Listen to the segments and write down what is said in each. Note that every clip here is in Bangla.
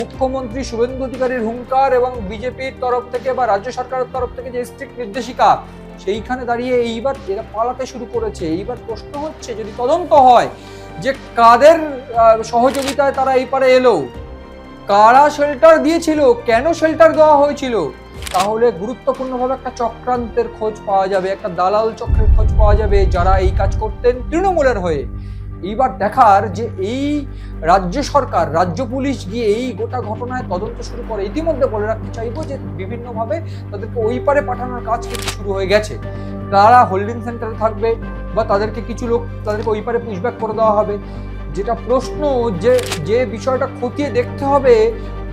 মুখ্যমন্ত্রী শুভেন্দু অধিকারীর হুঙ্কার এবং বিজেপির তরফ থেকে বা রাজ্য সরকারের তরফ থেকে যে স্ট্রিক্ট নির্দেশিকা, সেইখানে দাঁড়িয়ে এইবার এরা পালাতে শুরু করেছে। এইবার প্রশ্ন হচ্ছে, যদি তদন্ত হয় যে কাদের সহযোগিতায় তারা এই পারে এলো, কারা শেল্টার দিয়েছিল, কেন শেল্টার দেওয়া হয়েছিল, তাহলে গুরুত্বপূর্ণভাবে একটা চক্রান্তের খোঁজ পাওয়া যাবে, একটা দালাল চক্রের খোঁজ পাওয়া যাবে যারা এই কাজ করতেন তৃণমূলের হয়ে। এইবার দেখার যে এই রাজ্য সরকার, রাজ্য পুলিশ গিয়ে এই গোটা ঘটনায় তদন্ত শুরু করে। ইতিমধ্যে বলে রাখতে চাইবো যে বিভিন্নভাবে তাদেরকে ওই পারে পাঠানোর কাজ কিন্তু শুরু হয়ে গেছে। তারা হোল্ডিং সেন্টারে থাকবে বা তাদেরকে কিছু লোক তাদেরকে ওই পারে পুশব্যাক করে দেওয়া হবে। যেটা প্রশ্ন, যে বিষয়টা খতিয়ে দেখতে হবে,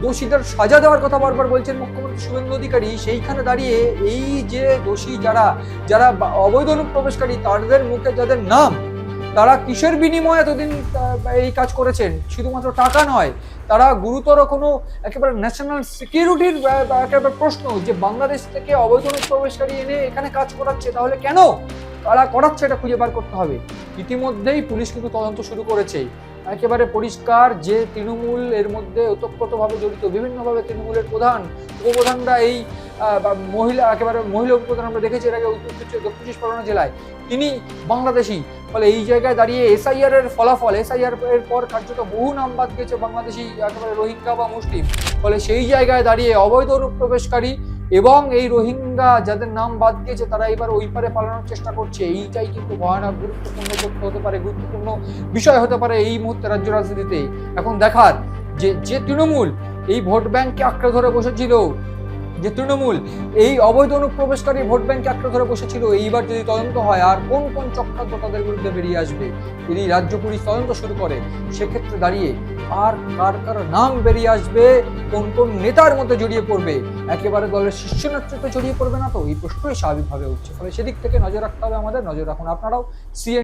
দোষীদের সাজা দেওয়ার কথা বারবার বলছেন মুখ্যমন্ত্রী শুভেন্দু অধিকারী, সেইখানে দাঁড়িয়ে এই যে দোষী যারা যারা অবৈধ অনুপ্রবেশকারী, তাদের মুখে যাদের নাম, তারা কিসের বিনিময়ে এতদিন এই কাজ করেছেন, শুধুমাত্র টাকা নয়, তারা গুরুতর কোনো একেবারে ন্যাশনাল সিকিউরিটির একেবারে প্রশ্ন, যে বাংলাদেশ থেকে অবৈধ অনুপ্রবেশকারী এনে এখানে কাজ করাচ্ছে, তাহলে কেন তারা করাচ্ছে এটা খুঁজে বার করতে হবে। ইতিমধ্যেই পুলিশ কিন্তু তদন্ত শুরু করেছে। একেবারে পরিষ্কার যে তৃণমূল এর মধ্যে ওতপ্রোতভাবে জড়িত। বিভিন্নভাবে তৃণমূলের প্রধান, উপপ্রধানরা এই মহিলা, একেবারে মহিলা উপপ্রধান আমরা দেখেছি এর আগে দক্ষিণ চব্বিশ পরগনা জেলায়, তিনি বাংলাদেশি। ফলে এই জায়গায় দাঁড়িয়ে এসআইআর এর ফলাফল, এসআইআর এর পর কার্যত বহু নাম বাদ গেছে বাংলাদেশি, একেবারে রোহিঙ্গা বা মুসলিম। ফলে সেই জায়গায় দাঁড়িয়ে অবৈধ অনুপ্রবেশকারী এবং এই রোহিঙ্গা যাদের নাম বাদ গিয়েছে, তারা এবার ওই পারে পালানোর চেষ্টা করছে। এইটাই কিন্তু ভয়ানক গুরুত্বপূর্ণ তথ্য হতে পারে, গুরুত্বপূর্ণ বিষয় হতে পারে এই মুহূর্তে রাজ্য রাজনীতিতে। এখন দেখার যে তৃণমূল এই ভোট ব্যাংককে আঁকড়ে ধরে বসেছিল, যে তৃণমূল এই অবৈধ অনুপ্রবেশকারী ভোট ব্যাংকে আঁকড়ে ধরে বসেছিল, এইবার যদি তদন্ত হয় আর কোন কোন চক্রান্ত তাদের বিরুদ্ধে বেরিয়ে আসবে, যদি রাজ্য পুলিশ তদন্ত শুরু করে, সেক্ষেত্রে দাঁড়িয়ে আর কার কার নাম বেরিয়ে আসবে, কোন কোন নেতার মধ্যে জড়িয়ে পড়বে, একেবারে দলের শীর্ষ নেতৃত্বে জড়িয়ে পড়বে না তো, এই প্রশ্নই স্বাভাবিকভাবে উঠছে। ফলে সেদিক থেকে নজর রাখতে হবে আমাদের। নজর রাখুন আপনারাও।